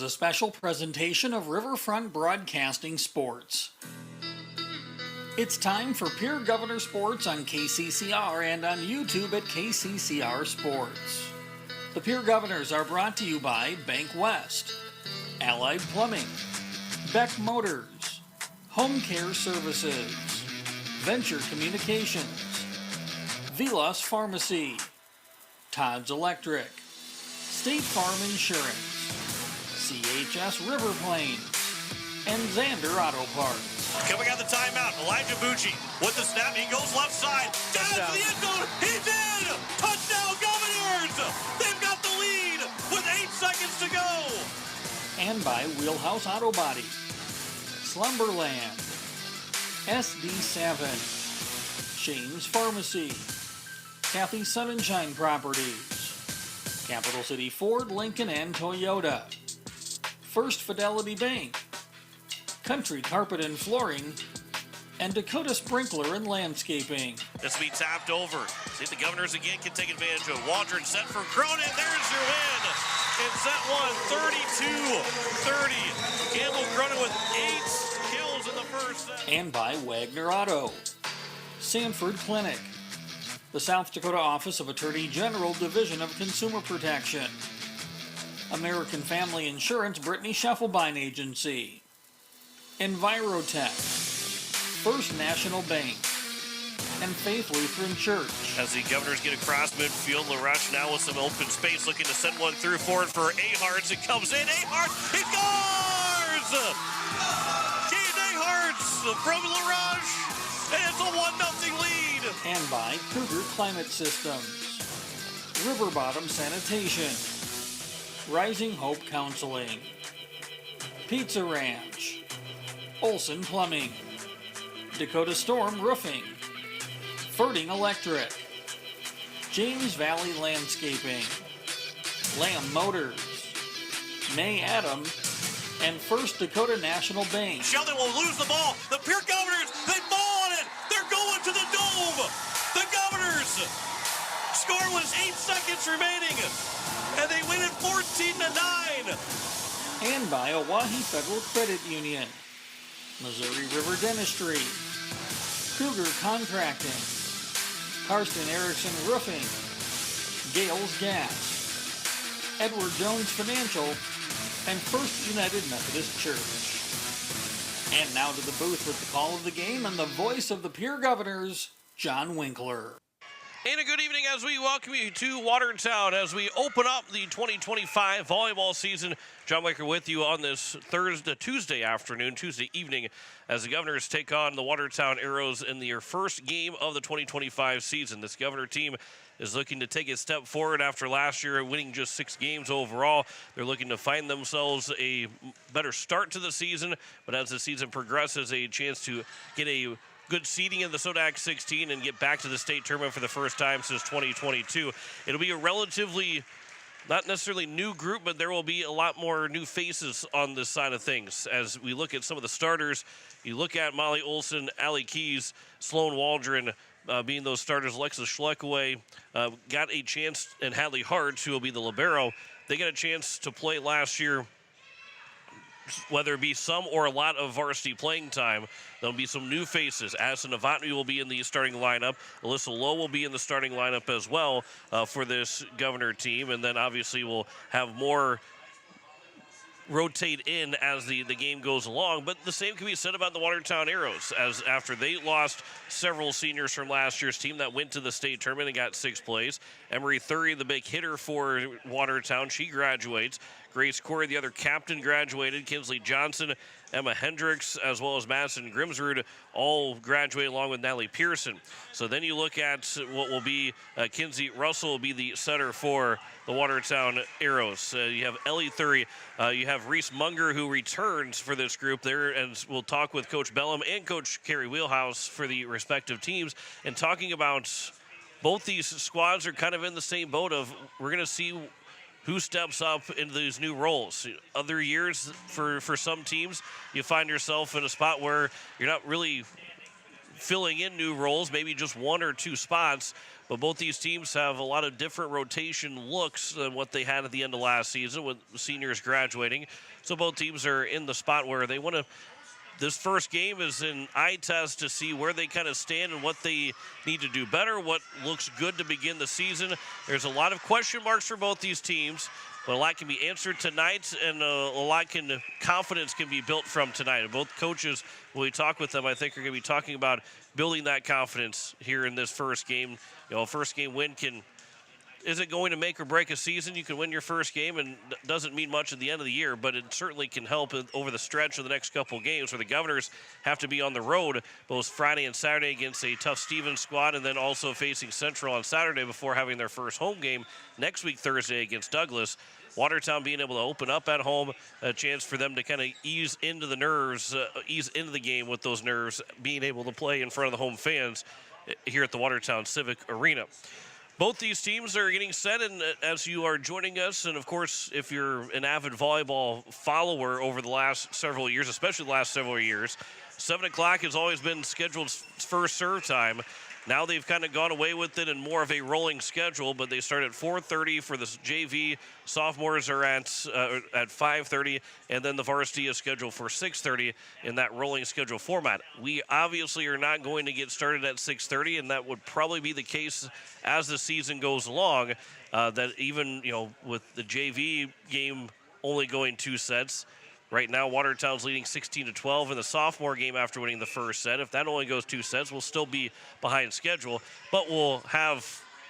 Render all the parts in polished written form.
A special presentation of Riverfront Broadcasting Sports. It's time for Pierre Governor Sports on KCCR and on YouTube at KCCR Sports. The Pierre Governors are brought to you by Bank West, Allied Plumbing, Beck Motors, Home Care Services, Venture Communications, Vilas Pharmacy, Todd's Electric, State Farm Insurance, CHS River Plains, and Xander Auto Parts. Coming out the timeout, Elijah Bucci with the snap. He goes left side. Down to the end zone. He's in! Touchdown, Governors! They've got the lead with 8 seconds to go. And by Wheelhouse Auto Body, Slumberland, SD7, Shane's Pharmacy, Kathy Sunshine Properties, Capital City Ford, Lincoln, and Toyota, First Fidelity Bank, Country Carpet and Flooring, and Dakota Sprinkler and Landscaping. This will be tapped over. See if the Governors again can take advantage of it. Waldron set for Cronin. There's your win. In set one, 32-30. Campbell Cronin with 8 kills in the first set. And by Wagner Auto, Sanford Clinic, the South Dakota Office of Attorney General Division of Consumer Protection, American Family Insurance Brittany Scheffelbein Agency, Envirotech, First National Bank, and Faith Lutheran Church. As the Governors get across midfield, LaRoche now with some open space looking to send one through forward for Aharts. It comes in. Aharts, he scores! Keith Aharts from LaRoche, and it's a 1-0 lead. And by Cougar Climate Systems, River Bottom Sanitation, Rising Hope Counseling, Pizza Ranch, Olson Plumbing, Dakota Storm Roofing, Ferding Electric, James Valley Landscaping, Lamb Motors, May Adam, and First Dakota National Bank. Sheldon will lose the ball. The Pierre Governors, they fall on it. They're going to the Dome. The Governors score with 8 seconds remaining, and they win it 14-9. And by Oahe Federal Credit Union, Missouri River Dentistry, Cougar Contracting, Karsten Erickson Roofing, Gales Gas, Edward Jones Financial, and First United Methodist Church. And now to the booth with the call of the game and the voice of the Pierre Governors, John Winkler. And a good evening as we welcome you to Watertown as we open up the 2025 volleyball season. John Winkler with you on this Tuesday evening, as the Governors take on the Watertown Arrows in their first game of the 2025 season. This Governor team is looking to take a step forward after last year winning just 6 games overall. They're looking to find themselves a better start to the season, but as the season progresses, a chance to get a good seeding in the Sodak 16 and get back to the state tournament for the first time since 2022. It'll be a relatively, not necessarily new group, but there will be a lot more new faces on this side of things. As we look at some of the starters, you look at Molly Olson, Allie Keys, Sloan Waldron being those starters. Alexis Schleckaway got a chance, and Hadley Hart, who will be the libero, they got a chance to play last year, whether it be some or a lot of varsity playing time. There'll be some new faces. Addison Novotny will be in the starting lineup. Alyssa Lowe will be in the starting lineup as well for this Governor team. And then obviously we'll have more rotate in as the game goes along. But the same can be said about the Watertown Arrows, as after they lost several seniors from last year's team that went to the state tournament and got 6th place. Emery Thury, the big hitter for Watertown, she graduates. Grace Corey, the other captain, graduated. Kinsley Johnson, Emma Hendricks, as well as Madison Grimsrud, all graduate along with Natalie Pearson. So then you look at what will be Kinsey Russell will be the setter for the Watertown Arrows. You have Ellie Thury. You have Reese Munger, who returns for this group there, and we'll talk with Coach Bellum and Coach Carrie Wheelhouse for the respective teams. And talking about both these squads are kind of in the same boat of we're going to see who steps up into these new roles. Other years, for some teams, you find yourself in a spot where you're not really filling in new roles, maybe just one or two spots. But both these teams have a lot of different rotation looks than what they had at the end of last season with seniors graduating. So both teams are in the spot where they want to. This first game is an eye test to see where they kind of stand and what they need to do better, what looks good to begin the season. There's a lot of question marks for both these teams, but a lot can be answered tonight, and confidence can be built from tonight. And both coaches, when we talk with them, I think are going to be talking about building that confidence here in this first game. A first game win isn't going to make or break a season. You can win your first game and doesn't mean much at the end of the year, but it certainly can help over the stretch of the next couple of games where the Governors have to be on the road both Friday and Saturday against a tough Stevens squad, and then also facing Central on Saturday before having their first home game next week Thursday against Douglas. Watertown being able to open up at home, a chance for them to kind of ease into the game with those nerves, being able to play in front of the home fans here at the Watertown Civic Arena. Both these teams are getting set, and as you are joining us, and of course, if you're an avid volleyball follower over the last several years, especially the last several years, 7 o'clock has always been scheduled first serve time. Now they've kind of gone away with it in more of a rolling schedule, but they start at 4:30 for the JV. Sophomores are at 5:30, and then the varsity is scheduled for 6:30 in that rolling schedule format. We obviously are not going to get started at 6:30, and that would probably be the case as the season goes along. That even with the JV game only going 2 sets. Right now, Watertown's leading 16-12 in the sophomore game after winning the first set. If that only goes 2 sets, we'll still be behind schedule. But we'll have,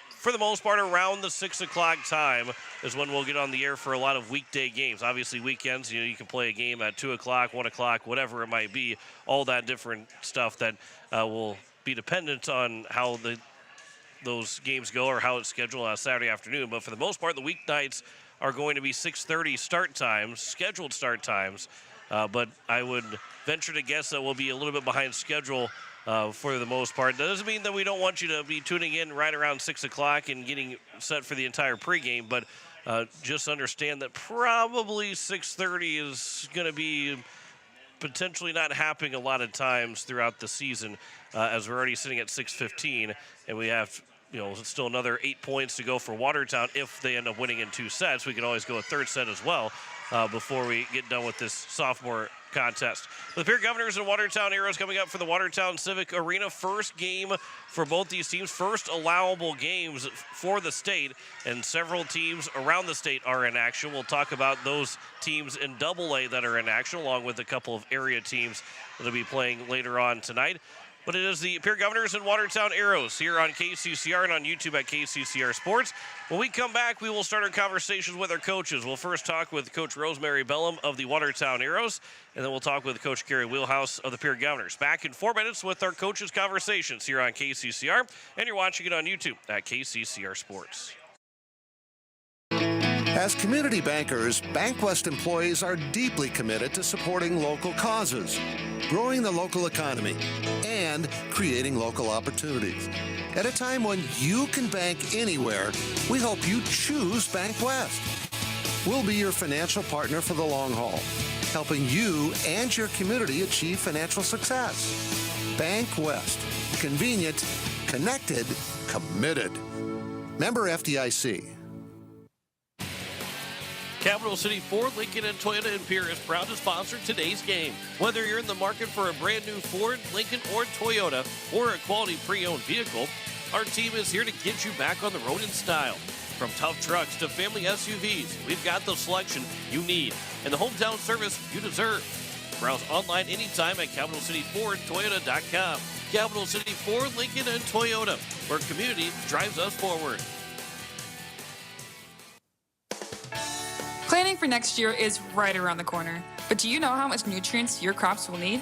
for the most part, around the 6 o'clock time is when we'll get on the air for a lot of weekday games. Obviously, weekends, you can play a game at 2 o'clock, 1 o'clock, whatever it might be. All that different stuff that will be dependent on how those games go or how it's scheduled on a Saturday afternoon. But for the most part, the weeknights are going to be 6:30 start times, scheduled start times. But I would venture to guess that we'll be a little bit behind schedule for the most part. That doesn't mean that we don't want you to be tuning in right around 6 o'clock and getting set for the entire pregame, but just understand that probably 6:30 is going to be potentially not happening a lot of times throughout the season, as we're already sitting at 6:15, and we have still another 8 points to go for Watertown. If they end up winning in 2 sets, we can always go a third set as well before we get done with this sophomore contest. The Pierre Governors and Watertown Arrows coming up for the Watertown Civic Arena. First game for both these teams, first allowable games for the state, and several teams around the state are in action. We'll talk about those teams in AA that are in action, along with a couple of area teams that will be playing later on tonight. But it is the Pierre Governors and Watertown Arrows here on KCCR and on YouTube at KCCR Sports. When we come back, we will start our conversations with our coaches. We'll first talk with Coach Rosemary Bellum of the Watertown Arrows, and then we'll talk with Coach Gary Wheelhouse of the Pierre Governors. Back in 4 minutes with our coaches' conversations here on KCCR, and you're watching it on YouTube at KCCR Sports. As community bankers, BankWest employees are deeply committed to supporting local causes, growing the local economy, and creating local opportunities. At a time when you can bank anywhere, we hope you choose BankWest. We'll be your financial partner for the long haul, helping you and your community achieve financial success. BankWest. Convenient, connected, committed. Member FDIC. Capital City Ford, Lincoln, and Toyota in Pierre is proud to sponsor today's game. Whether you're in the market for a brand new Ford, Lincoln, or Toyota, or a quality pre-owned vehicle, our team is here to get you back on the road in style. From tough trucks to family SUVs, we've got the selection you need and the hometown service you deserve. Browse online anytime at CapitalCityFordToyota.com. Capital City Ford, Lincoln, and Toyota, where community drives us forward. Planning for next year is right around the corner, but do you know how much nutrients your crops will need?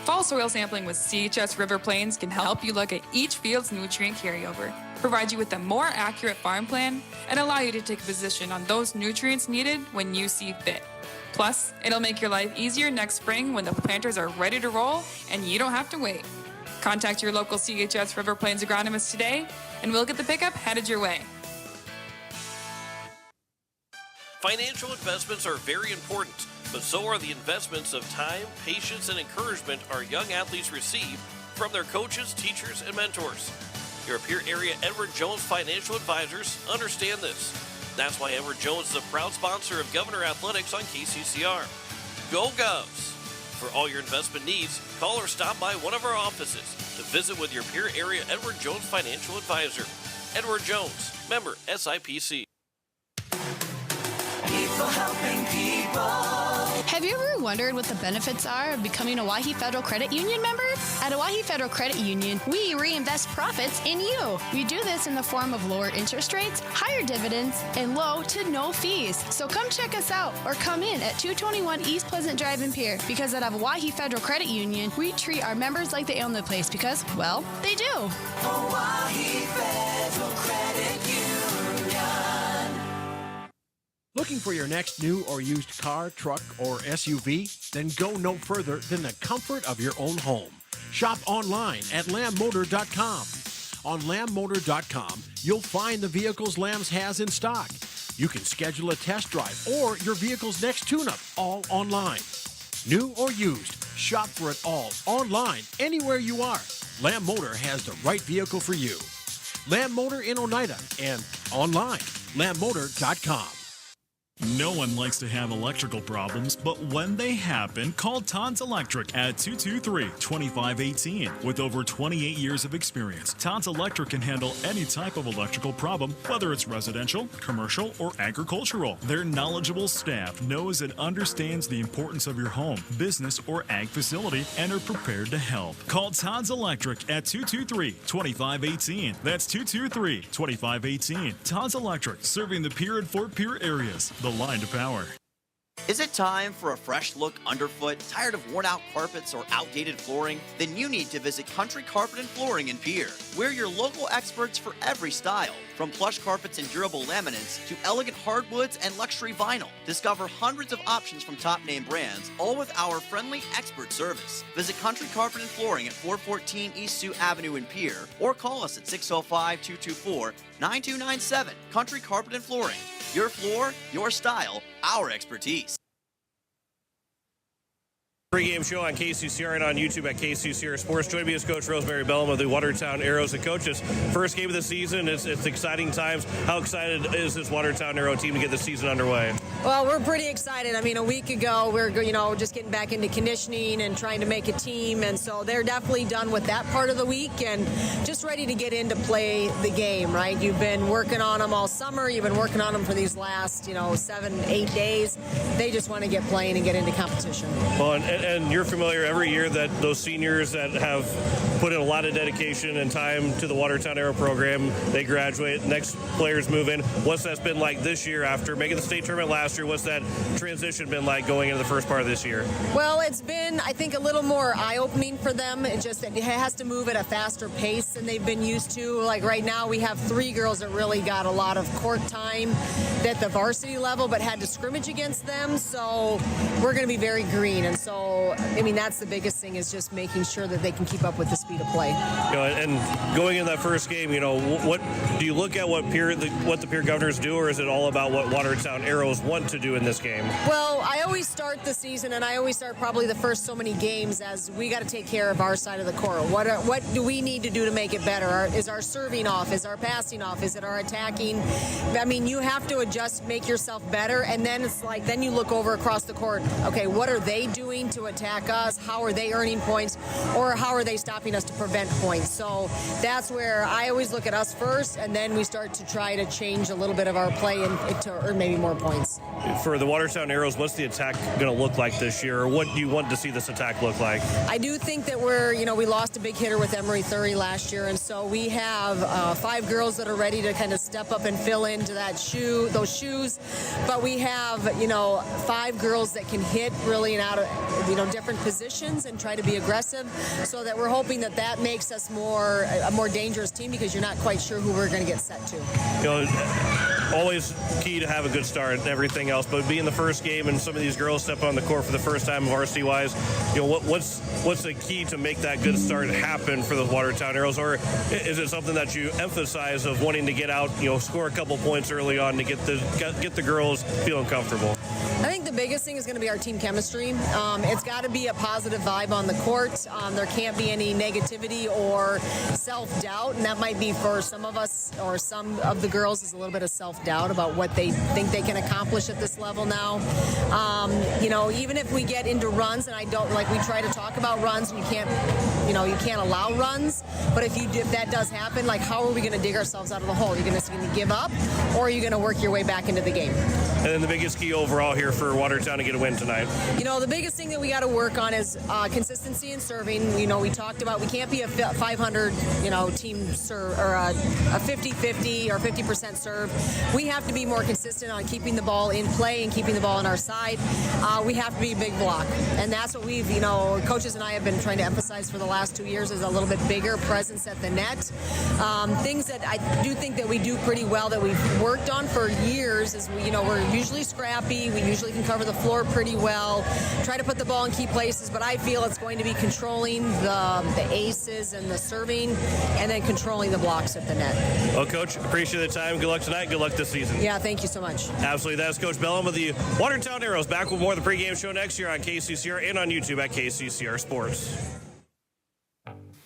Fall soil sampling with CHS River Plains can help you look at each field's nutrient carryover, provide you with a more accurate farm plan, and allow you to take a position on those nutrients needed when you see fit. Plus, it'll make your life easier next spring when the planters are ready to roll and you don't have to wait. Contact your local CHS River Plains agronomist today, and we'll get the pickup headed your way. Financial investments are very important, but so are the investments of time, patience, and encouragement our young athletes receive from their coaches, teachers, and mentors. Your Pierre area Edward Jones financial advisors understand this. That's why Edward Jones is a proud sponsor of Governor Athletics on KCCR. Go Govs! For all your investment needs, call or stop by one of our offices to visit with your Pierre area Edward Jones financial advisor. Edward Jones, member SIPC. People helping people. Have you ever wondered what the benefits are of becoming a Owyhee Federal Credit Union member? At Owyhee Federal Credit Union, we reinvest profits in you. We do this in the form of lower interest rates, higher dividends, and low to no fees. So come check us out or come in at 221 East Pleasant Drive in Pierre, because at Owyhee Federal Credit Union, we treat our members like they own the place because, well, they do. Owyhee Federal Credit Union. Looking for your next new or used car, truck, or SUV? Then go no further than the comfort of your own home. Shop online at lambmotor.com. On lambmotor.com, you'll find the vehicles Lambs has in stock. You can schedule a test drive or your vehicle's next tune-up, all online. New or used, shop for it all online, anywhere you are. Lamb Motor has the right vehicle for you. Lamb Motor in Oneida and online, lambmotor.com. No one likes to have electrical problems, but when they happen, call Todd's Electric at 223-2518. With over 28 years of experience, Todd's Electric can handle any type of electrical problem, whether it's residential, commercial, or agricultural. Their knowledgeable staff knows and understands the importance of your home, business, or ag facility and are prepared to help. Call Todd's Electric at 223-2518. That's 223-2518. Todd's Electric, serving the Pierre and Fort Pierre areas. The line to power. Is it time for a fresh look underfoot? Tired of worn out carpets or outdated flooring? Then you need to visit Country Carpet and Flooring in Pierre. We're your local experts for every style, from plush carpets and durable laminates to elegant hardwoods and luxury vinyl. Discover hundreds of options from top name brands, all with our friendly expert service. Visit Country Carpet and Flooring at 414 East Sioux Avenue in Pierre, or call us at 605-224-9297. Country Carpet and Flooring. Your floor, your style, our expertise. Pre-game show on KCCR and on YouTube at KCCR Sports. Joining me is Coach Rosemary Bellum of the Watertown Arrows. And coaches, first game of the season, it's exciting times. How excited is this Watertown Arrow team to get the season underway? Well, we're pretty excited. I mean, a week ago, we were just getting back into conditioning and trying to make a team. And so they're definitely done with that part of the week and just ready to get in to play the game, right? You've been working on them all summer. You've been working on them for these last, 7-8 days. They just want to get playing and get into competition. Well, and you're familiar every year that those seniors that have put in a lot of dedication and time to the Watertown Arrow program, they graduate, next players move in. What's that been like this year after making the state tournament last year? What's that transition been like going into the first part of this year? Well, it's been, I think, a little more eye-opening for them. It has to move at a faster pace than they've been used to. Like right now, we have 3 girls that really got a lot of court time at the varsity level, but had to scrimmage against them. So we're going to be very green. And so, that's the biggest thing, is just making sure that they can keep up with the speed of play. And going in that first game, what do you look at what the Pierre Governors do, or is it all about what Watertown Arrows want to do in this game? Well, I always start the season, and I always start probably the first so many games as we got to take care of our side of the court. What do we need to do to make it better? Is our serving off? Is our passing off? Is it our attacking? You have to adjust, make yourself better, and then it's like, then you look over across the court. Okay, what are they doing to attack us? How are they earning points, or how are they stopping us to prevent points? So that's where I always look at us first, and then we start to try to change a little bit of our play and to earn maybe more points. For the Watertown Arrows, what's the attack going to look like this year, or what do you want to see this attack look like? I do think that we lost a big hitter with Emery Thury last year, and so we have 5 girls that are ready to kind of step up and fill into those shoes. But we have 5 girls that can hit really in out of different positions and try to be aggressive, so that we're hoping that makes us a more dangerous team, because you're not quite sure who we're going to get set to. Always key to have a good start and everything else, but being the first game and some of these girls step on the court for the first time varsity wise, what's the key to make that good start happen for the Watertown Arrows? Or is it something that you emphasize of wanting to get out, score a couple points early on to get the girls feeling comfortable? I think the biggest thing is going to be our team chemistry. It's got to be a positive vibe on the court. There can't be any negativity or self-doubt, and that might be for some of us or some of the girls is a little bit of self-doubt about what they think they can accomplish at this level now. Even if we get into runs, and I don't like, we try to talk about runs, and you can't allow runs. But if that does happen, like, how are we going to dig ourselves out of the hole? Are you going to give up, or are you going to work your way back into the game? And then the biggest key overall here for Watertown to get a win tonight. The biggest thing that we got to work on is consistency in serving. We talked about we can't be a 500, team serve or a 50-50 or 50% serve. We have to be more consistent on keeping the ball in play and keeping the ball on our side. We have to be a big block, and that's what we've, coaches and I have been trying to emphasize for the last 2 years is a little bit bigger presence at the net. Things that I do think that we do pretty well that we've worked on for years is we're usually scrappy. We usually can cover the floor pretty well. Try to put the ball in key places, but I feel it's going to be controlling the aces and the serving, and then controlling the blocks at the net. Well, Coach, appreciate the time. Good luck tonight. Good luck this season. Yeah, thank you so much. Absolutely. That's Coach Bellum of the Watertown Arrows. Back with more of the pregame show next year on KCCR and on YouTube at KCCR Sports.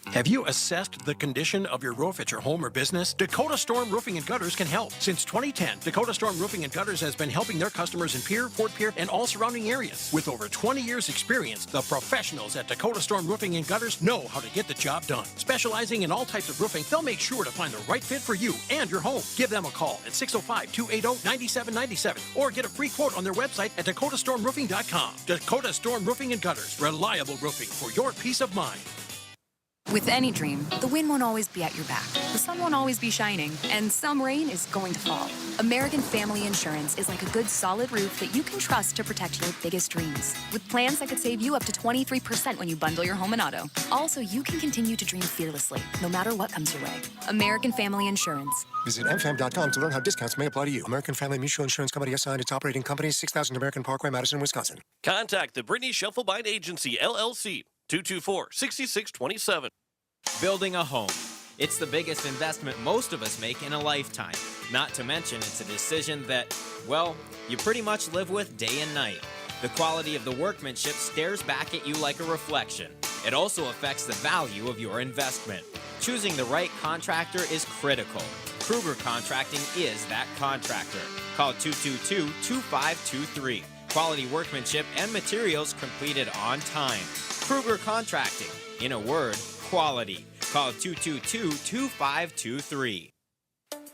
Have you assessed the condition of your roof at your home or business? Dakota Storm Roofing and Gutters can help. Since 2010, Dakota Storm Roofing and Gutters has been helping their customers in Pierre, Fort Pierre, and all surrounding areas. With over 20 years experience, the professionals at Dakota Storm Roofing and Gutters know how to get the job done. Specializing in all types of roofing, they'll make sure to find the right fit for you and your home. Give them a call at 605-280-9797 or get a free quote on their website at dakotastормroofing.com. Dakota Storm Roofing and Gutters, reliable roofing for your peace of mind. With any dream, the wind won't always be at your back, the sun won't always be shining, and some rain is going to fall. American Family Insurance is like a good solid roof that you can trust to protect your biggest dreams. With plans that could save you up to 23% when you bundle your home and auto. Also, you can continue to dream fearlessly, no matter what comes your way. American Family Insurance. Visit mfam.com to learn how discounts may apply to you. American Family Mutual Insurance Company assigned its operating company, 6000 American Parkway, Madison, Wisconsin. Contact the Brittany Shufflebind Agency, LLC, 224-6627. Building a home. It's the biggest investment most of us make in a lifetime. Not to mention, it's a decision that, well, you pretty much live with day and night. The quality of the workmanship stares back at you like a reflection. It also affects the value of your investment. Choosing the right contractor is critical. Kruger Contracting is that contractor. Call 222-2523. Quality workmanship and materials completed on time. Kruger Contracting. In a word, quality. Call 222-2523.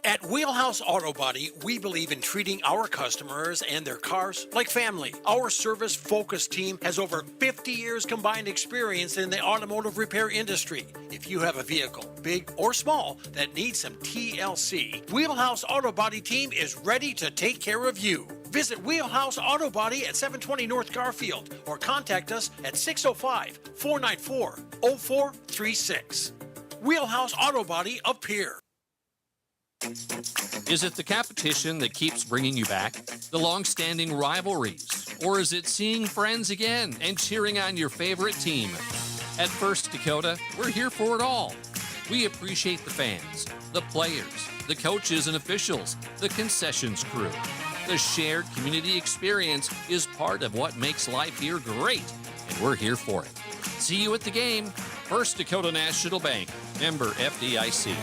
At Wheelhouse Auto Body, we believe in treating our customers and their cars like family. Our service-focused team has over 50 years combined experience in the automotive repair industry. If you have a vehicle, big or small, that needs some TLC, Wheelhouse Auto Body team is ready to take care of you. Visit Wheelhouse Auto Body at 720 North Garfield or contact us at 605-494-0436. Wheelhouse Auto Body of Pierre. Is it the competition that keeps bringing you back? The long-standing rivalries? Or is it seeing friends again and cheering on your favorite team? At First Dakota, we're here for it all. We appreciate the fans, the players, the coaches and officials, the concessions crew. The shared community experience is part of what makes life here great, and we're here for it. See you at the game. First Dakota National Bank, member FDIC.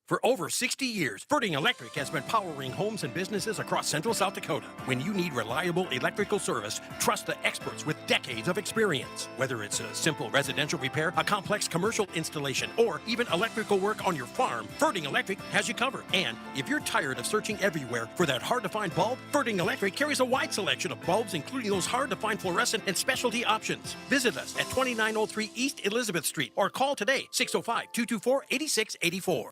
For over 60 years, Ferding Electric has been powering homes and businesses across central South Dakota. When you need reliable electrical service, trust the experts with decades of experience. Whether it's a simple residential repair, a complex commercial installation, or even electrical work on your farm, Ferding Electric has you covered. And if you're tired of searching everywhere for that hard-to-find bulb, Ferding Electric carries a wide selection of bulbs, including those hard-to-find fluorescent and specialty options. Visit us at 2903 East Elizabeth Street or call today, 605-224-8684.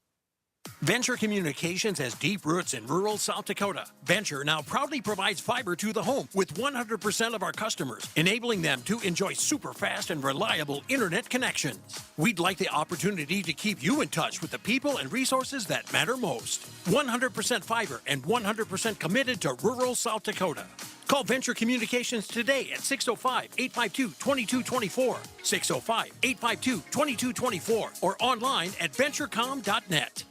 Venture Communications has deep roots in rural South Dakota. Venture now proudly provides fiber to the home with 100% of our customers, enabling them to enjoy super fast and reliable internet connections. We'd like the opportunity to keep you in touch with the people and resources that matter most. 100% fiber and 100% committed to rural South Dakota. Call Venture Communications today at 605-852-2224, 605-852-2224, or online at venturecom.net.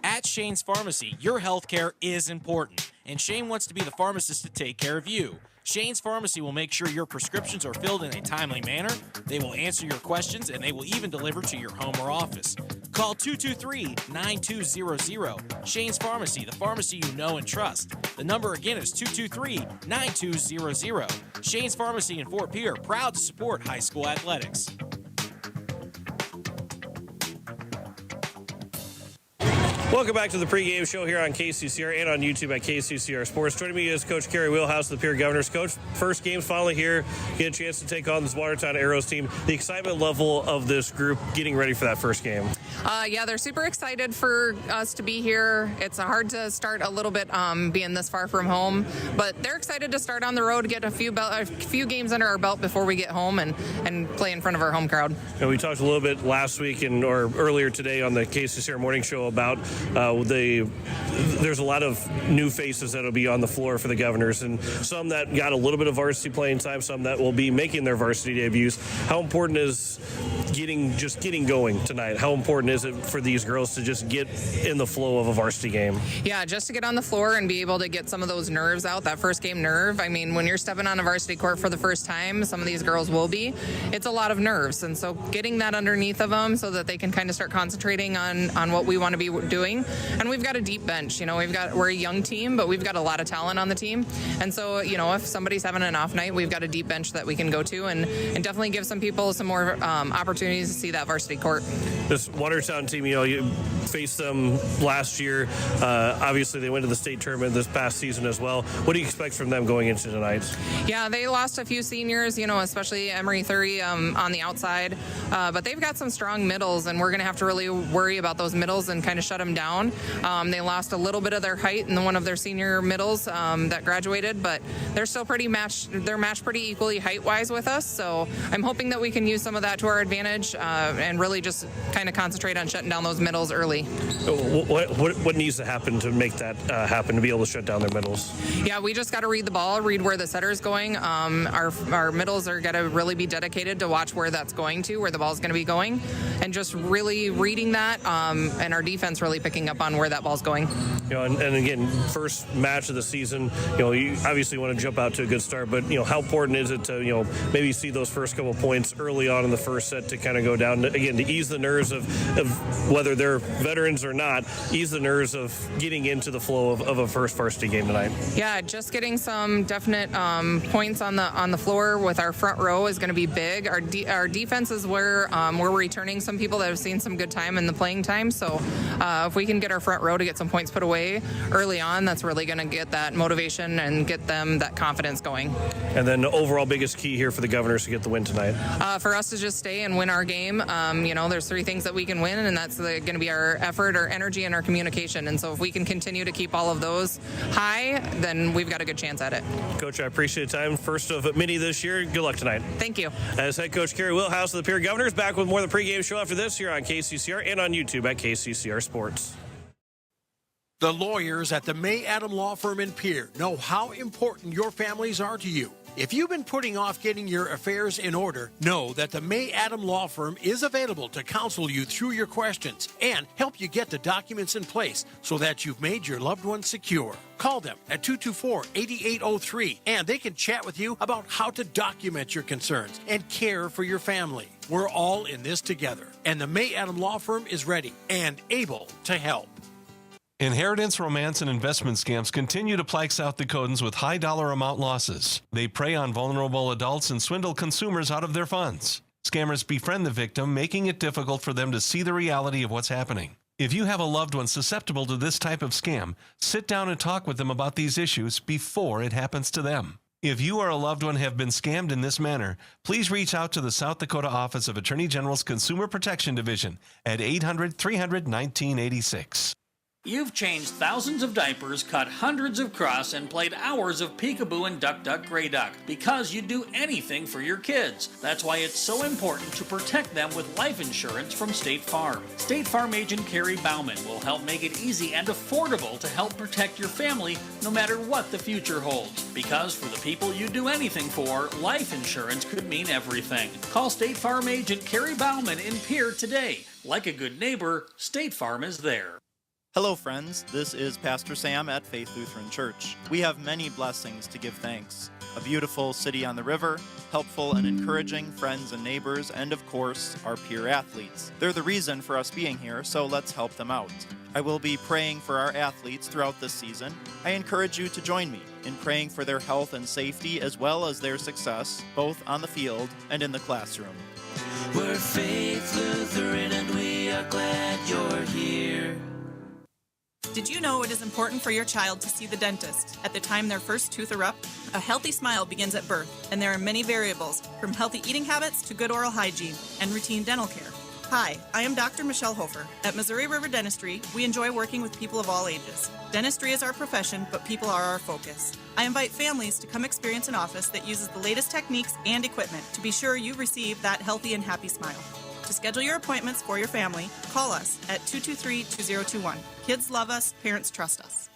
At Shane's Pharmacy, your health care is important, and Shane wants to be the pharmacist to take care of you. Shane's Pharmacy will make sure your prescriptions are filled in a timely manner, they will answer your questions, and they will even deliver to your home or office. Call 223-9200. Shane's Pharmacy, the pharmacy you know and trust. The number again is 223-9200. Shane's Pharmacy in Fort Pierre, proud to support high school athletics. Welcome back to the pregame show here on KCCR and on YouTube at KCCR Sports. Joining me is Coach Kerry Wheelhouse, the Pierre Governors. Coach, first game's finally here. Get a chance to take on this Watertown Arrows team. The excitement level of this group getting ready for that first game. Yeah, they're super excited for us to be here. It's hard to start a little bit being this far from home, but they're excited to start on the road, get a few games under our belt before we get home and play in front of our home crowd. And we talked a little bit last week or earlier today on the KCCR morning show about there's a lot of new faces that will be on the floor for the Governors, and some that got a little bit of varsity playing time, some that will be making their varsity debuts. How important is getting going tonight? How important is it for these girls to just get in the flow of a varsity game? Yeah, just to get on the floor and be able to get some of those nerves out, that first game nerve. I mean, when you're stepping on a varsity court for the first time, some of these girls will be, it's a lot of nerves. And so getting that underneath of them so that they can kind of start concentrating on what we want to be doing. And we've got a deep bench. You know, we're a young team, but we've got a lot of talent on the team. And so, you know, if somebody's having an off night, we've got a deep bench that we can go to and definitely give some people some more opportunities to see that varsity court. This Watertown team, you know, you faced them last year. Obviously, they went to the state tournament this past season as well. What do you expect from them going into tonight? Yeah, they lost a few seniors, you know, especially Emery Thury on the outside. But they've got some strong middles, and we're going to have to really worry about those middles and kind of shut them down. They lost a little bit of their height in one of their senior middles that graduated, but they're still pretty matched. They're matched pretty equally height-wise with us. So I'm hoping that we can use some of that to our advantage and really just kind of concentrate on shutting down those middles early. What needs to happen to make that happen, to be able to shut down their middles? Yeah, we just got to read the ball, read where the setter's going. Our middles are going to really be dedicated to watch where that's going to, where the ball's going to be going, and just really reading that, and our defense really picking up on where that ball's going. You know, and again, first match of the season, you know, you obviously want to jump out to a good start, but, you know, how important is it to, you know, maybe see those first couple points early on in the first set to kind of go down, again, to ease the nerves of whether they're veterans or not, ease the nerves of getting into the flow of a first varsity game tonight? Yeah, just getting some definite points on the floor with our front row is going to be big. Our defense is where we're returning some people that have seen some good time in the playing time, so if we can get our front row to get some points put away early on, that's really going to get that motivation and get them that confidence going. And then the overall biggest key here for the Governors to get the win tonight? For us to just stay and win our game. You know, there's three things that we can win, and that's going to be our effort, our energy, and our communication. And so if we can continue to keep all of those high, then we've got a good chance at it. Coach, I appreciate the time. First of many this year. Good luck tonight. Thank you. As head coach Kerry Wheelhouse of the Pierre Governors, back with more of the pregame show after this here on KCCR and on YouTube at KCCR Sports. The lawyers at the May Adam Law Firm in Pierre know how important your families are to you. If you've been putting off getting your affairs in order, know that the May Adam Law Firm is available to counsel you through your questions and help you get the documents in place so that you've made your loved ones secure. Call them at 224-8803 and they can chat with you about how to document your concerns and care for your family. We're all in this together, and the May Adam Law Firm is ready and able to help. Inheritance, romance, and investment scams continue to plague South Dakotans with high dollar amount losses. They prey on vulnerable adults and swindle consumers out of their funds. Scammers befriend the victim, making it difficult for them to see the reality of what's happening. If you have a loved one susceptible to this type of scam, sit down and talk with them about these issues before it happens to them. If you or a loved one have been scammed in this manner, please reach out to the South Dakota Office of Attorney General's Consumer Protection Division at 800-300-1986. You've changed thousands of diapers, cut hundreds of cross, and played hours of peekaboo and duck duck gray duck because you'd do anything for your kids. That's why it's so important to protect them with life insurance from State Farm. State Farm agent Carrie Bauman will help make it easy and affordable to help protect your family no matter what the future holds. Because for the people you do anything for, life insurance could mean everything. Call State Farm agent Carrie Bauman in Pierre today. Like a good neighbor, State Farm is there. Hello, friends. This is Pastor Sam at Faith Lutheran Church. We have many blessings to give thanks. A beautiful city on the river, helpful and encouraging friends and neighbors, and of course, our peer athletes. They're the reason for us being here, so let's help them out. I will be praying for our athletes throughout this season. I encourage you to join me in praying for their health and safety as well as their success, both on the field and in the classroom. We're Faith Lutheran and we are glad you're here. Did you know it is important for your child to see the dentist at the time their first tooth erupt? A healthy smile begins at birth, and there are many variables, from healthy eating habits to good oral hygiene and routine dental care. Hi, I am Dr. Michelle Hofer. At Missouri River Dentistry, we enjoy working with people of all ages. Dentistry is our profession, but people are our focus. I invite families to come experience an office that uses the latest techniques and equipment to be sure you receive that healthy and happy smile. To schedule your appointments for your family, call us at 223-2021. Kids love us, parents trust us.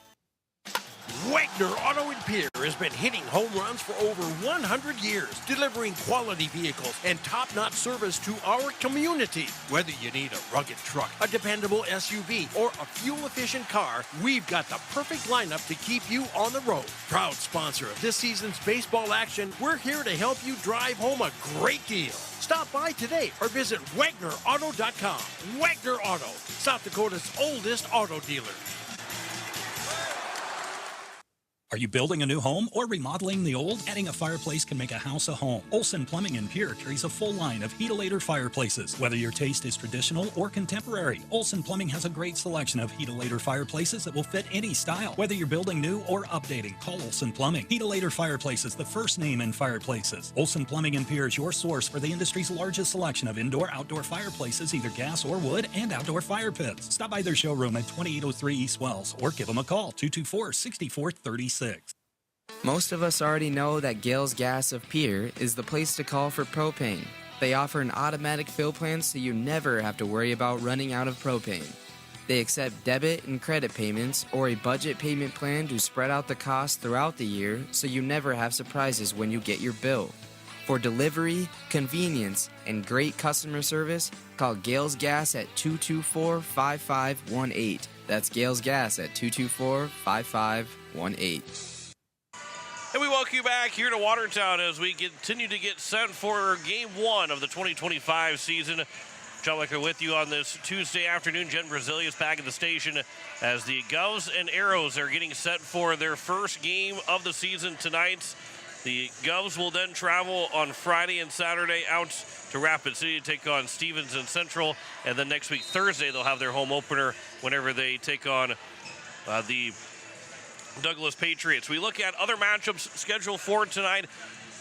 Wagner Auto in Pierre has been hitting home runs for over 100 years, delivering quality vehicles and top-notch service to our community. Whether you need a rugged truck, a dependable SUV, or a fuel-efficient car, we've got the perfect lineup to keep you on the road. Proud sponsor of this season's baseball action, we're here to help you drive home a great deal. Stop by today or visit WagnerAuto.com. Wagner Auto, South Dakota's oldest auto dealer. Are you building a new home or remodeling the old? Adding a fireplace can make a house a home. Olson Plumbing in Pierre carries a full line of Heat-A-Later fireplaces. Whether your taste is traditional or contemporary, Olson Plumbing has a great selection of Heat-A-Later fireplaces that will fit any style. Whether you're building new or updating, call Olson Plumbing. Heat-A-Later Fireplaces, the first name in fireplaces. Olson Plumbing in Pierre is your source for the industry's largest selection of indoor-outdoor fireplaces, either gas or wood, and outdoor fire pits. Stop by their showroom at 2803 East Wells or give them a call, 224-6436. Most of us already know that Gales Gas of Pierre is the place to call for propane. They offer an automatic fill plan so you never have to worry about running out of propane. They accept debit and credit payments or a budget payment plan to spread out the cost throughout the year so you never have surprises when you get your bill. For delivery, convenience, and great customer service, call Gales Gas at 224-5518. That's Gales Gas at 224-5518. And we welcome you back here to Watertown as we continue to get set for Game 1 of the 2025 season. John Wicker with you on this Tuesday afternoon. Jen Brazilia's back at the station as the Govs and Arrows are getting set for their first game of the season tonight. The Govs will then travel on Friday and Saturday out to Rapid City to take on Stevens and Central. And then next week, Thursday, they'll have their home opener whenever they take on the Douglas Patriots. We look at other matchups scheduled for tonight.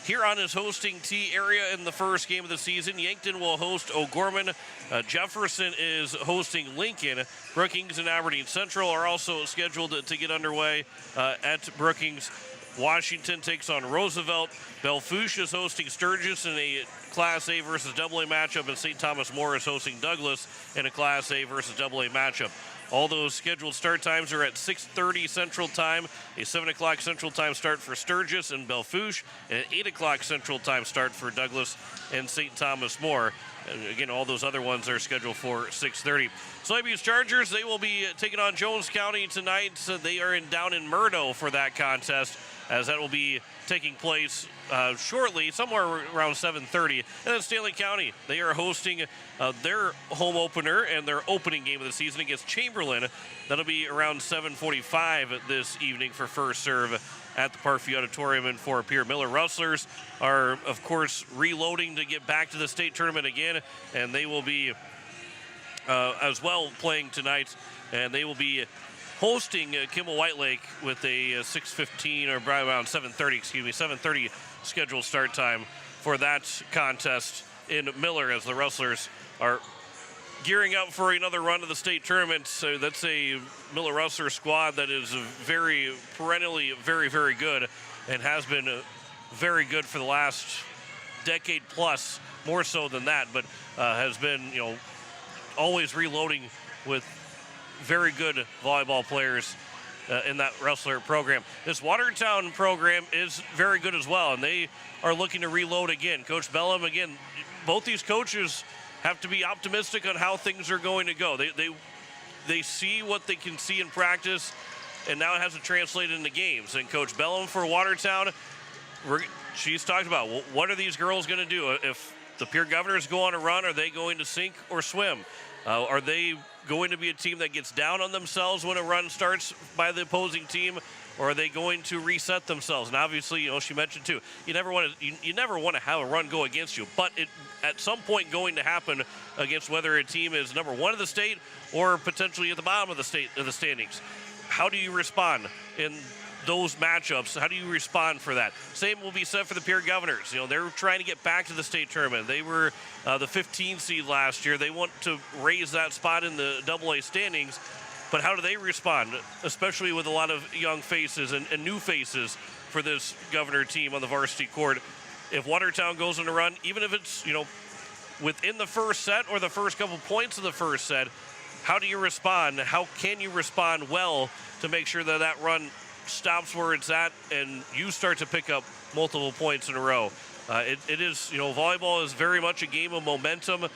Huron is hosting T area in the first game of the season. Yankton will host O'Gorman. Jefferson is hosting Lincoln. Brookings and Aberdeen Central are also scheduled to get underway at Brookings. Washington takes on Roosevelt. Belfouche is hosting Sturgis in a Class A versus AA matchup, and St. Thomas More is hosting Douglas in a Class A versus AA matchup. All those scheduled start times are at 6:30 Central Time, a 7 o'clock Central Time start for Sturgis and Belfouche, and an 8 o'clock Central Time start for Douglas and St. Thomas More. And again, all those other ones are scheduled for 6:30. Soybeans Chargers, they will be taking on Jones County tonight. So they are down in Murdo for that contest, as that will be taking place shortly, somewhere around 7:30. And then Stanley County, they are hosting their home opener and their opening game of the season against Chamberlain. That'll be around 7:45 this evening for first serve at the Parkview Auditorium in Fort Pierre. Miller Rustlers are, of course, reloading to get back to the state tournament again, and they will be as well playing tonight, and they will be hosting Kimball White Lake with a 6:15 or around 7:30 scheduled start time for that contest in Miller, as the Rustlers are gearing up for another run to the state tournament. So that's a Miller Rustler squad that is perennially very, very good, and has been very good for the last decade plus, more so than that, but has been, always reloading with very good volleyball players in that Rustler program. This Watertown program is very good as well, and they are looking to reload again. Coach Bellum, again, both these coaches have to be optimistic on how things are going to go. They they see what they can see in practice, and now it has to translate into games. And Coach Bellum for Watertown, she's talked about what are these girls going to do if the Pierre Governors go on a run? Are they going to sink or swim? Are they going to be a team that gets down on themselves when a run starts by the opposing team, or are they going to reset themselves? And obviously, she mentioned too, you never want to have a run go against you, but it at some point going to happen against whether a team is number one of the state or potentially at the bottom of the standings. How do you respond in those matchups? How do you respond for that? Same will be said for the Pierre Governors. They're trying to get back to the state tournament. They were the 15 seed last year. They want to raise that spot in the AA standings. But how do they respond, especially with a lot of young faces and new faces for this Governor team on the varsity court? If Watertown goes on a run, even if it's, within the first set or the first couple points of the first set, how do you respond? How can you respond well to make sure that that run stops where it's at and you start to pick up multiple points in a row? It is, volleyball is very much a game of momentum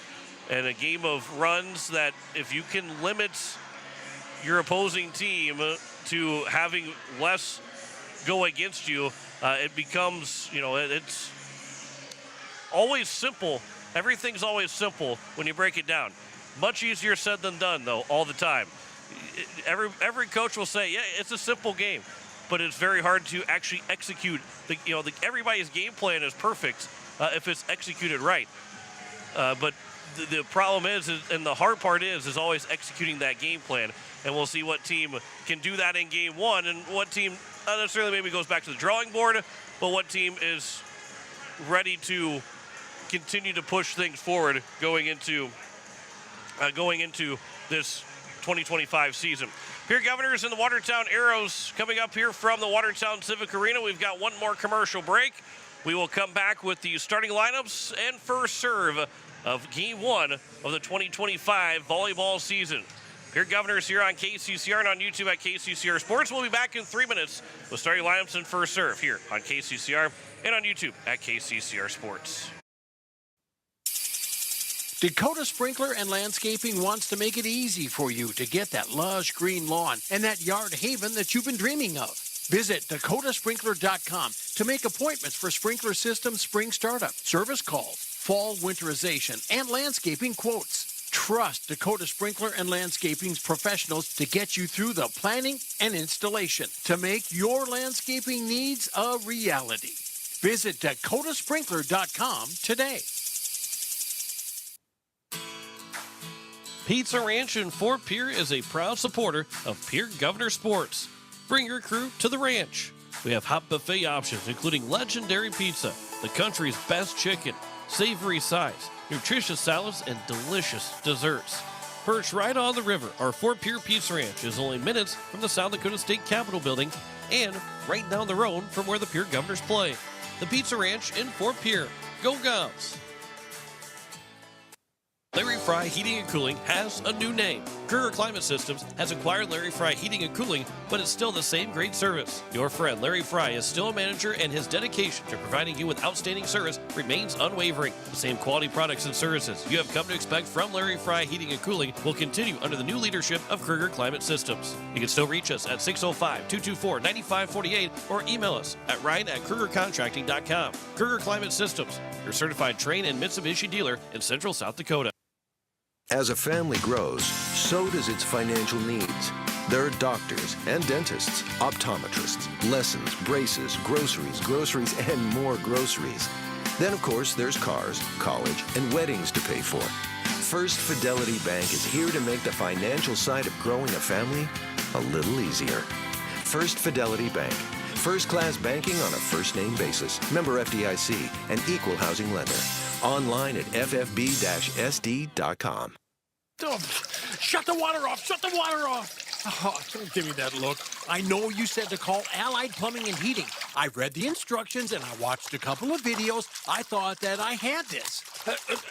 and a game of runs that if you can limit your opposing team to having less go against you, it becomes, it's always simple. Everything's always simple when you break it down. Much easier said than done, though, all the time. Every coach will say, yeah, it's a simple game, but it's very hard to actually execute. Everybody's game plan is perfect if it's executed right. But the problem is, and the hard part is always executing that game plan. And we'll see what team can do that in game one, and what team not necessarily maybe goes back to the drawing board, but what team is ready to continue to push things forward going into this 2025 season. Pierre Governors and the Watertown Arrows coming up here from the Watertown Civic Arena. We've got one more commercial break. We will come back with the starting lineups and first serve of game one of the 2025 volleyball season. Pierre Governors here on KCCR and on YouTube at KCCR Sports. We'll be back in 3 minutes with starting lineups and first serve here on KCCR and on YouTube at KCCR Sports. Dakota Sprinkler and Landscaping wants to make it easy for you to get that lush green lawn and that yard haven that you've been dreaming of. Visit dakotasprinkler.com to make appointments for sprinkler system spring startup, service calls, fall winterization, and landscaping quotes. Trust Dakota Sprinkler and Landscaping's professionals to get you through the planning and installation to make your landscaping needs a reality. Visit dakotasprinkler.com today. Pizza Ranch in Fort Pierre is a proud supporter of Pierre Governor Sports. Bring your crew to the ranch. We have hot buffet options, including legendary pizza, the country's best chicken, savory sides, nutritious salads, and delicious desserts. Perched right on the river, our Fort Pierre Pizza Ranch is only minutes from the South Dakota State Capitol building and right down the road from where the Pierre Governors play. The Pizza Ranch in Fort Pierre. Go Govs! Larry Fry Heating and Cooling has a new name. Kruger Climate Systems has acquired Larry Fry Heating and Cooling, but it's still the same great service. Your friend Larry Fry is still a manager, and his dedication to providing you with outstanding service remains unwavering. The same quality products and services you have come to expect from Larry Fry Heating and Cooling will continue under the new leadership of Kruger Climate Systems. You can still reach us at 605-224-9548 or email us at ryan@krugercontracting.com. Kruger Climate Systems, your certified Trane and Mitsubishi dealer in Central South Dakota. As a family grows, so does its financial needs. There are doctors and dentists, optometrists, lessons, braces, groceries, and more groceries. Then, of course, there's cars, college, and weddings to pay for. First Fidelity Bank is here to make the financial side of growing a family a little easier. First Fidelity Bank. First-class banking on a first-name basis. Member FDIC, an equal housing lender. Online at ffb-sd.com. Oh, shut the water off! Shut the water off! Oh, don't give me that look. I know you said to call Allied Plumbing and Heating. I read the instructions and I watched a couple of videos. I thought that I had this.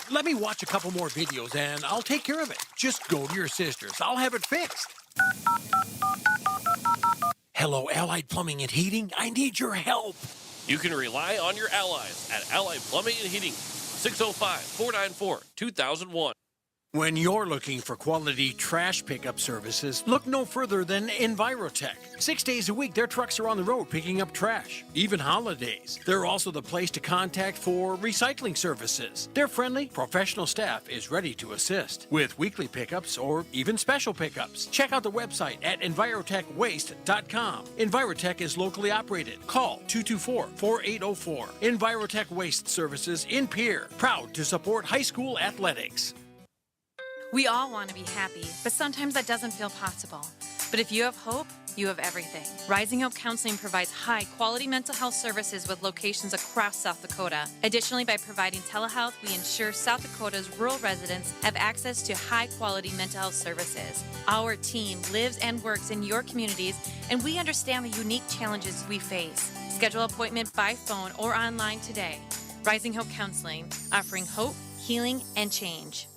Let me watch a couple more videos and I'll take care of it. Just go to your sister's. I'll have it fixed. Hello, Allied Plumbing and Heating. I need your help. You can rely on your allies at Allied Plumbing and Heating. 605-494-2001. When you're looking for quality trash pickup services, look no further than Envirotech. 6 days a week, their trucks are on the road picking up trash, even holidays. They're also the place to contact for recycling services. Their friendly, professional staff is ready to assist with weekly pickups or even special pickups. Check out the website at envirotechwaste.com. Envirotech is locally operated. Call 224-4804. Envirotech Waste Services in Pierre, proud to support high school athletics. We all want to be happy, but sometimes that doesn't feel possible. But if you have hope, you have everything. Rising Hope Counseling provides high-quality mental health services with locations across South Dakota. Additionally, by providing telehealth, we ensure South Dakota's rural residents have access to high-quality mental health services. Our team lives and works in your communities, and we understand the unique challenges we face. Schedule an appointment by phone or online today. Rising Hope Counseling, offering hope, healing, and change.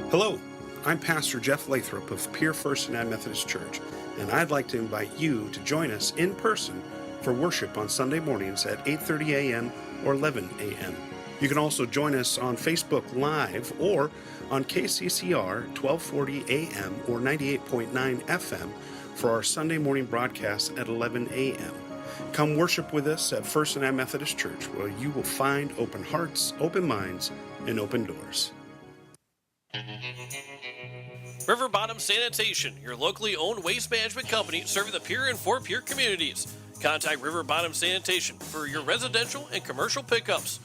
Hello, I'm Pastor Jeff Lathrop of Pierre First United Methodist Church, and I'd like to invite you to join us in person for worship on Sunday mornings at 8:30 a.m. or 11 a.m. You can also join us on Facebook Live or on KCCR 1240 a.m. or 98.9 FM for our Sunday morning broadcast at 11 a.m. Come worship with us at First United Methodist Church, where you will find open hearts, open minds, and open doors. River Bottom Sanitation, your locally owned waste management company serving the Pierre and Fort Pierre communities. Contact River Bottom Sanitation for your residential and commercial pickups.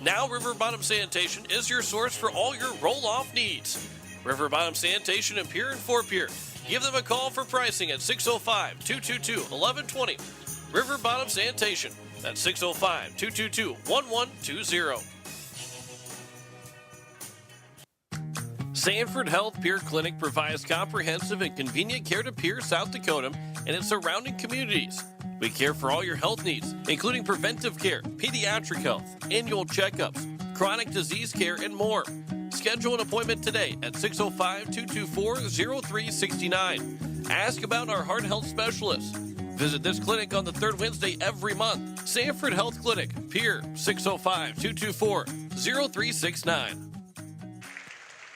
Now River Bottom Sanitation is your source for all your roll-off needs. River Bottom Sanitation in Pierre and Fort Pierre. Give them a call for pricing at 605-222-1120. River Bottom Sanitation. That's 605-222-1120. Sanford Health Pierre Clinic provides comprehensive and convenient care to Pierre, South Dakota, and its surrounding communities. We care for all your health needs, including preventive care, pediatric health, annual checkups, chronic disease care, and more. Schedule an appointment today at 605-224-0369. Ask about our heart health specialists. Visit this clinic on the third Wednesday every month. Sanford Health Clinic, Pierre, 605-224-0369.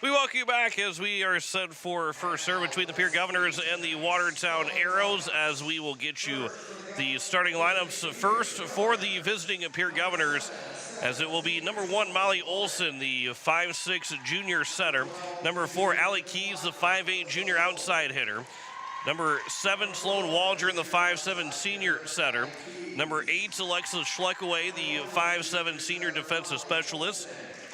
We welcome you back as we are set for first serve between the Pierre Governors and the Watertown Arrows, as we will get you the starting lineups first for the visiting Pierre Governors, as it will be number 1, Molly Olson, the 5'6" junior setter. Number 4, Allie Keys, the 5'8" junior outside hitter. Number 7, Sloan Waldron, the 5'7" senior setter. Number 8, Alexis Schleckaway, the 5'7" senior defensive specialist.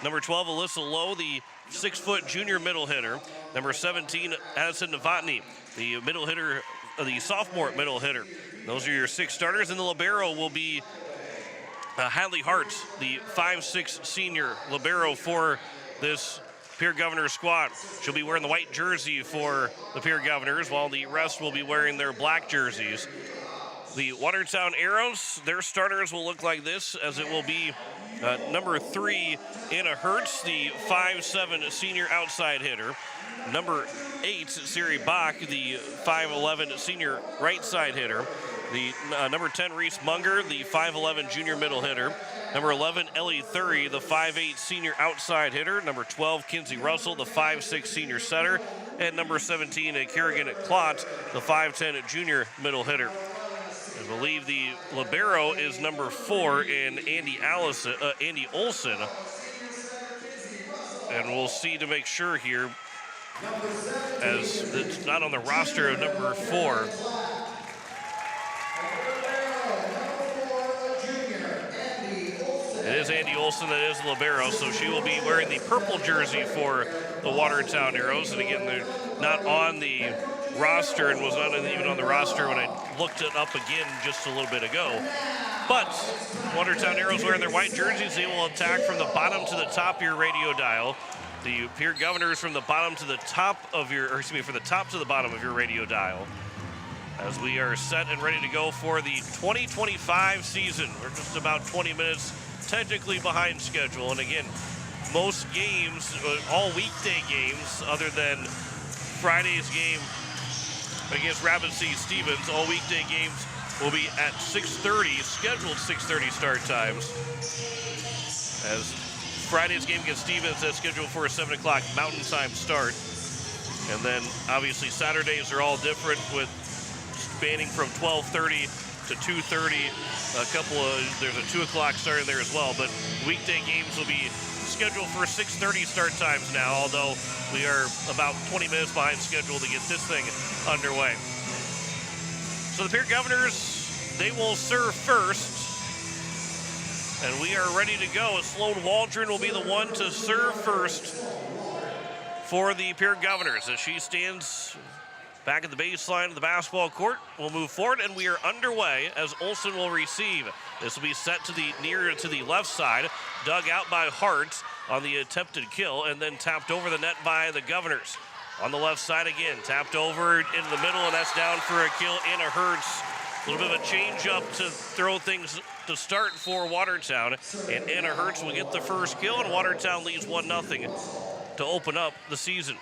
Number 12, Alyssa Lowe, the 6-foot junior middle hitter. Number 17, Addison Novotny, the middle hitter, the sophomore middle hitter. Those are your 6 starters, and the libero will be Hadley Hart, the 5'6" senior libero for this Pierre Governors squad. She'll be wearing the white jersey for the Pierre Governors, while the rest will be wearing their black jerseys. The Watertown Arrows, their starters will look like this, as it will be number 3, Anna Hertz, the 5'7" senior outside hitter. Number 8, Siri Bach, the 5'11" senior right side hitter. The number 10, Reese Munger, the 5'11" junior middle hitter. Number 11, Ellie Thury, the 5'8" senior outside hitter. Number 12, Kinsey Russell, the 5'6" senior setter. And number 17, Kerrigan Klott, the 5'10" junior middle hitter. I believe the libero is number 4 in Andy Olson. And we'll see to make sure here, as it's not on the roster of number 4. It is Andy Olson that is the libero, so she will be wearing the purple jersey for the Watertown Arrows. And again, they're not on the roster and was not even on the roster when I looked it up again just a little bit ago. But Watertown Arrows wearing their white jerseys. They will attack from the bottom to the top of your radio dial. The Pierre Governors from the bottom to the top of your, or excuse me, from the top to the bottom of your radio dial. As we are set and ready to go for the 2025 season. We're just about 20 minutes technically behind schedule. And again, most games, all weekday games, other than Friday's game against Rapid City Stevens, all weekday games will be at 6:30, scheduled 6:30 start times. As Friday's game against Stevens is scheduled for a 7 o'clock Mountain Time start. And then obviously Saturdays are all different, with spanning from 12:30 to 2:30. There's a 2 o'clock start in there as well. But weekday games will be scheduled for 6:30 start times now, although we are about 20 minutes behind schedule to get this thing underway. So the Pierre Governors, they will serve first. And we are ready to go. Sloan Waldron will be the one to serve first for the Pierre Governors as she stands back at the baseline of the basketball court. We'll move forward, and we are underway as Olsen will receive. This will be set to the near to the left side, dug out by Hart on the attempted kill, and then tapped over the net by the Governors. On the left side again, tapped over into the middle, and that's down for a kill. Anna Hertz. A little bit of a change up to throw things to start for Watertown, and Anna Hertz will get the first kill, and Watertown leads 1-0 to open up the season.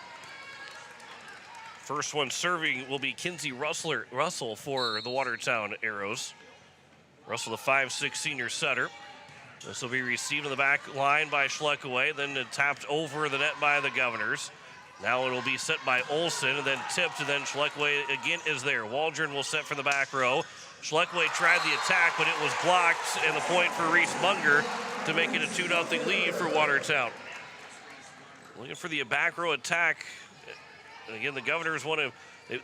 First one serving will be Kinsey Russell for the Watertown Arrows. Russell, the 5'6" senior setter. This will be received in the back line by Schleckaway, then tapped over the net by the Governors. Now it'll be set by Olsen, and then tipped, and then Schleckaway again is there. Waldron will set for the back row. Schleckaway tried the attack, but it was blocked, and the point for Reese Munger to make it a 2-0 lead for Watertown. Looking for the back row attack. And again, the Governors want to,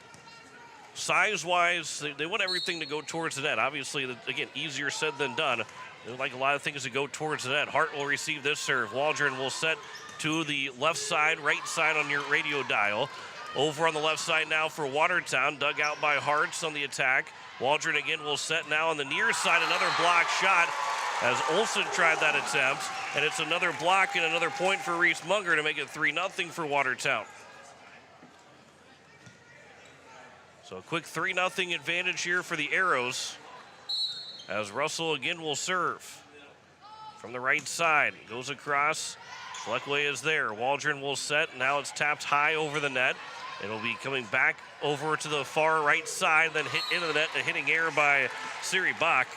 size-wise, they want everything to go towards the net. Obviously, again, easier said than done. They like a lot of things to go towards the net. Hart will receive this serve. Waldron will set to the left side, right side on your radio dial. Over on the left side now for Watertown, dug out by Hartz on the attack. Waldron again will set now on the near side, another block shot as Olsen tried that attempt, and it's another block and another point for Reese Munger to make it 3-0 for Watertown. So a quick 3-0 advantage here for the Arrows as Russell again will serve from the right side. Goes across. Schleckaway is there. Waldron will set. Now it's tapped high over the net. It'll be coming back over to the far right side, then hit into the net. A hitting error by Siri Bach.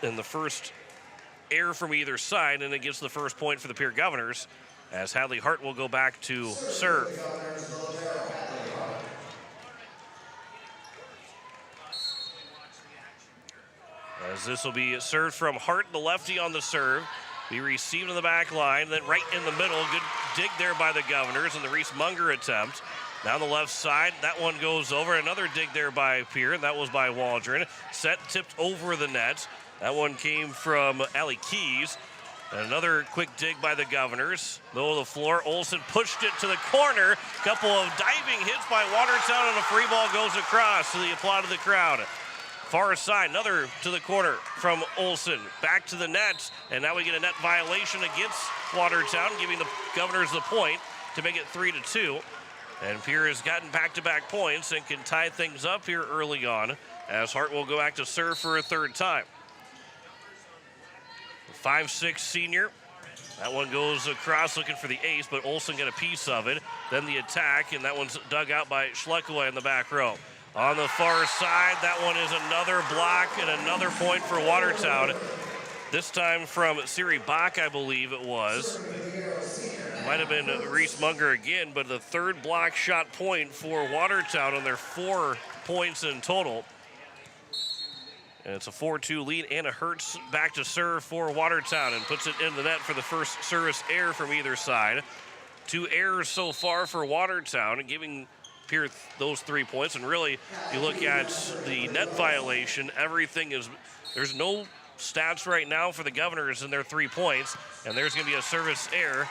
And the first error from either side, and it gets the first point for the Pierre Governors as Hadley Hart will go back to serve. As this will be served from Hart, the lefty on the serve. Be received in the back line, then right in the middle. Good dig there by the Governors and the Reese Munger attempt. Now the left side, that one goes over. Another dig there by Pierre, and that was by Waldron. Set, tipped over the net. That one came from Allie Keys. And another quick dig by the Governors. Low of the floor, Olsen pushed it to the corner. Couple of diving hits by Watertown, and a free ball goes across to the applaud of the crowd. Far side, another to the corner from Olsen. Back to the net, and now we get a net violation against Watertown, giving the Governors the point to make it 3-2. And Pierre has gotten back-to-back points and can tie things up here early on as Hart will go back to serve for a third time. 5'6" senior. That one goes across looking for the ace, but Olsen got a piece of it. Then the attack, and that one's dug out by Schleckaway in the back row. On the far side, that one is another block and another point for Watertown. This time from Siri Bach, I believe it was. Might have been Reese Munger again, but the third block shot point for Watertown on their 4 points in total. And it's a 4-2 lead. Anna Hertz back to serve for Watertown and puts it in the net for the first service error from either side. 2 errors so far for Watertown, and giving Pierre those 3 points. And really, you look at the net violation, everything is, there's no stats right now for the Governors in their 3 points, and there's going to be a service error.